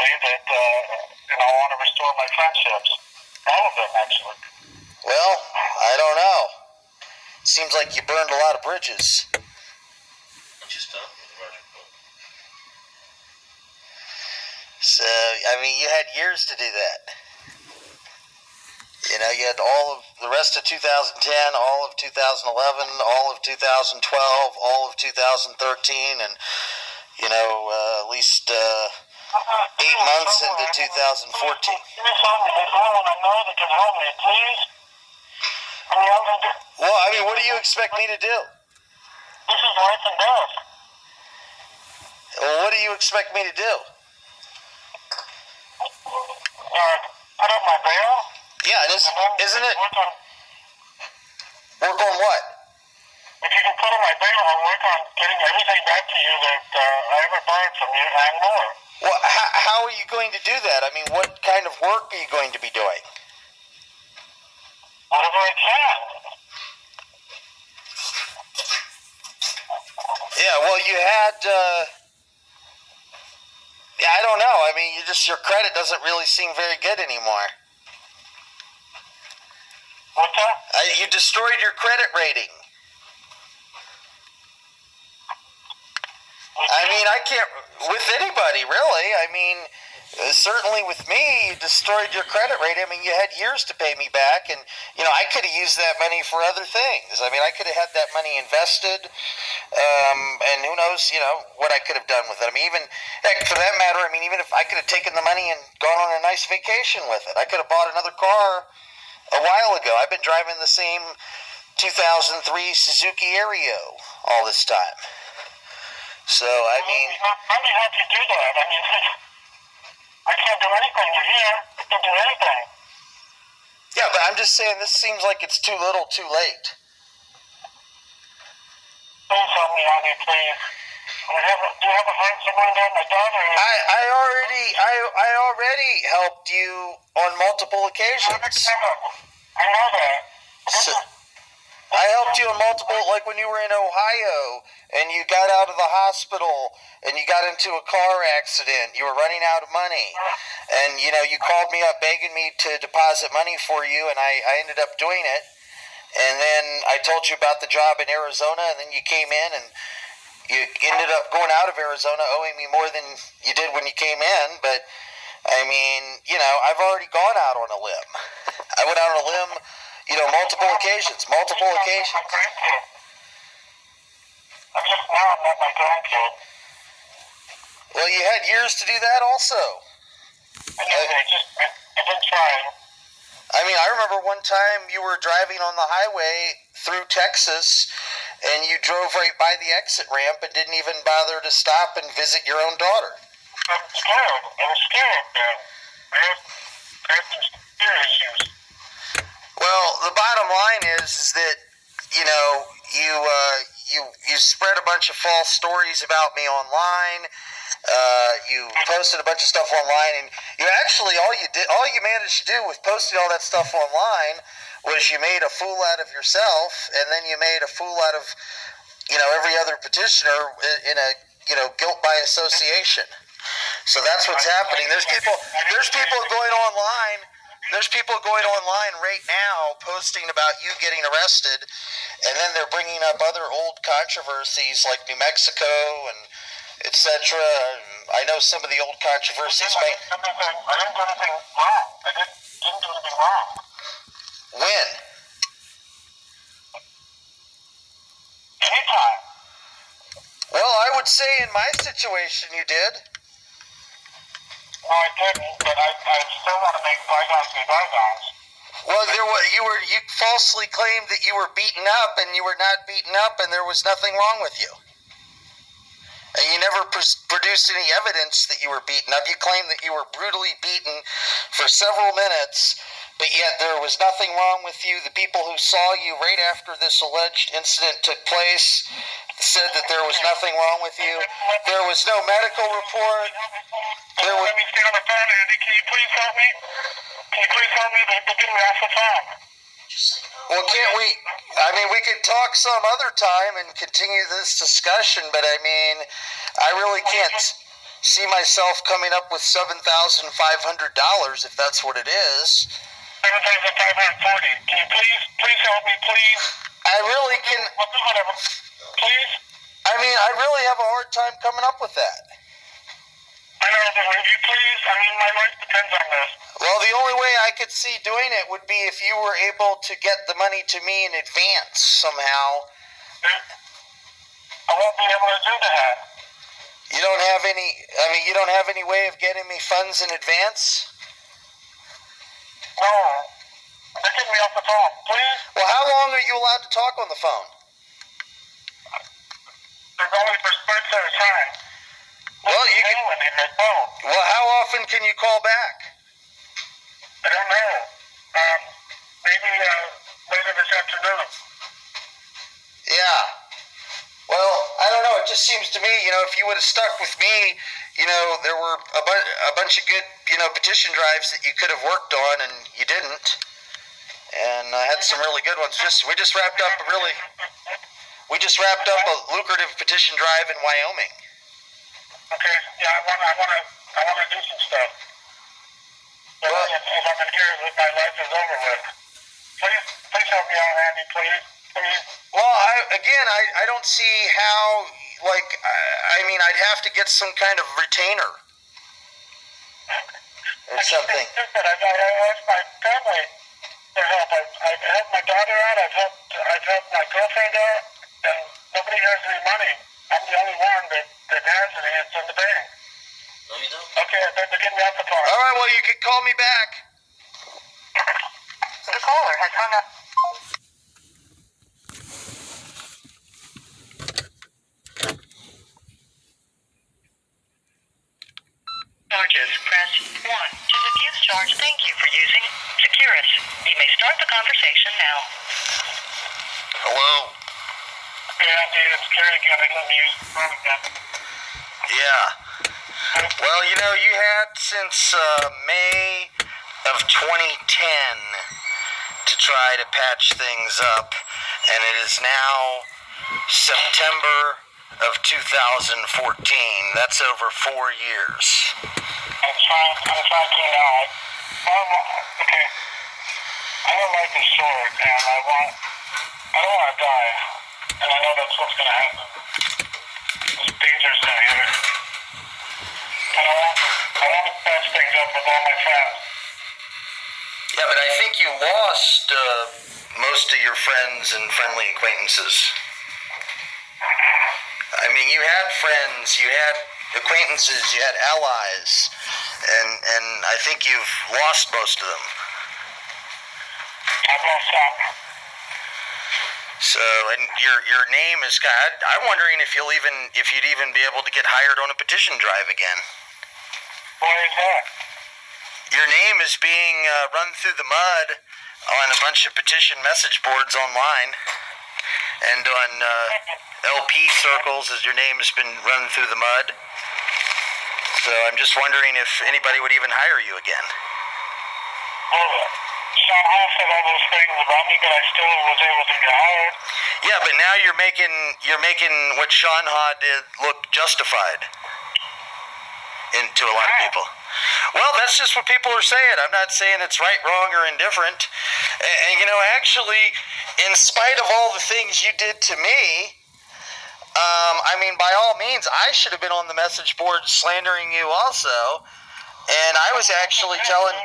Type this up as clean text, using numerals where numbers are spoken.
say that, I want to restore my friendships. All of them, actually. Well, I don't know. Seems like you burned a lot of bridges. So, I mean, you had years to do that. You know, you had all of the rest of 2010, all of 2011, all of 2012, all of 2013, and, at least 8 months into 2014. Please help me. There's no one I know that can help me, please. Well, I mean, what do you expect me to do? This is life and death. Well, what do you expect me to do? Put up my bail? Yeah, isn't it? Work on what? If you can put up my bail, I'll work on getting everything back to you that I ever borrowed from you and more. Well, how are you going to do that? I mean, what kind of work are you going to be doing? Whatever I can. Yeah, well, you had, I don't know. I mean, your credit doesn't really seem very good anymore. What's that? You destroyed your credit rating. I mean, I can't, with anybody, really. I mean, certainly with me, you destroyed your credit rating. I mean, you had years to pay me back, and, I could have used that money for other things. I mean, I could have had that money invested, and who knows, what I could have done with it. I mean, even, heck, for that matter, I mean, even if I could have taken the money and gone on a nice vacation with it, I could have bought another car a while ago. I've been driving the same 2003 Suzuki Aereo all this time. So, I mean... Let me help you do that. I mean, I can't do anything. You're here. I can't do anything. Yeah, but I'm just saying this seems like it's too little, too late. Please help me out here, please. Do you have a friend somewhere there? My daughter is... I already helped you on multiple occasions. I know that. I helped you on multiple, like when you were in Ohio and you got out of the hospital and you got into a car accident. You were running out of money. And, you called me up begging me to deposit money for you, and I ended up doing it. And then I told you about the job in Arizona, and then you came in and you ended up going out of Arizona owing me more than you did when you came in. But, I mean, I've already gone out on a limb. I went out on a limb, multiple occasions. I'm just now met my grandkid. Well, you had years to do that also. I did try. I mean, I remember one time you were driving on the highway through Texas, and you drove right by the exit ramp and didn't even bother to stop and visit your own daughter. I'm scared. I was scared, man. I have some fear issues. Well, the bottom line is that, you spread a bunch of false stories about me online. You posted a bunch of stuff online, and you actually, all you managed to do with posting all that stuff online was you made a fool out of yourself, and then you made a fool out of, every other petitioner in a, guilt by association. So that's what's happening. There's people going online. There's people going online right now posting about you getting arrested, and then they're bringing up other old controversies like New Mexico and etc. I know some of the old controversies. I didn't do anything wrong. I didn't do anything wrong. When? Anytime. Well, I would say in my situation you did. No, I didn't, but I still want to make bygones be bygones. Well, you falsely claimed that you were beaten up, and you were not beaten up, and there was nothing wrong with you. And you never produced any evidence that you were beaten up. You claimed that you were brutally beaten for several minutes, but yet there was nothing wrong with you. The people who saw you right after this alleged incident took place said that there was nothing wrong with you. There was no medical report. Let me stay on the phone, Andy. Can you please help me? Can you please help me? They're getting me off the phone. Well, can't we? I mean, we could talk some other time and continue this discussion, but I mean, I really can't. see myself coming up with $7,500 if that's what it is. 7,540. Can you please help me, please? I really can. I'll do whatever. Please? I mean, I really have a hard time coming up with that. I know, but will you please? I mean, my life depends on this. Well, the only way I could see doing it would be if you were able to get the money to me in advance somehow. I won't be able to do that. You don't have any, you don't have any way of getting me funds in advance? No. They're getting me off the phone. Please? Well, how long are you allowed to talk on the phone? There's only for spurts at a time. Well, you can. phone. Well, how often can you call back? I don't know. Maybe later this afternoon. Yeah. Well, I don't know. It just seems to me, if you would have stuck with me, there were a bunch of good, petition drives that you could have worked on, and you didn't. And I had some really good ones. We just wrapped up a lucrative petition drive in Wyoming. Okay. Yeah, I want to do some stuff. But Well, if I'm in here, my life is over with. Please help me out, Andy. Please. Well, I don't see how. I'd have to get some kind of retainer or something. Stupid. I've asked my family for help. I've helped my daughter out. I've helped my girlfriend out, and nobody has any money. I'm the only one that has it. It's in the bank. No, you don't. Okay, they're getting me off the phone. All right. Well, you can call me back. The caller has hung up. Charges, press 1. To diffuse charge, thank you for using Securus. You may start the conversation now. Hello. Hey, Andy, it's Gary again. They let me use the phone again. Yeah. Well, you had since May of 2010 to try to patch things up, and it is now September of 2014. That's over 4 years. I'm trying to now. Okay. I know life is short, and I don't want to die. And I know that's what's going to happen. There's dangers in here. And I want to patch things up with all my friends. Yeah, but I think you lost most of your friends and friendly acquaintances. I mean, you had friends, you had acquaintances, you had allies, and I think you've lost most of them. I've lost some. So, and your name is. I'm wondering if you'd even be able to get hired on a petition drive again. Why is that? Your name is being run through the mud on a bunch of petition message boards online, and on LP circles, as your name has been run through the mud. So I'm just wondering if anybody would even hire you again. Well, Sean Hall said all those things about me, but I still was able to get hired. Yeah, but now you're making what Sean Ha did look justified to a lot of people. Well, that's just what people are saying. I'm not saying it's right, wrong, or indifferent. And actually, in spite of all the things you did to me, by all means, I should have been on the message board slandering you also. And I was actually telling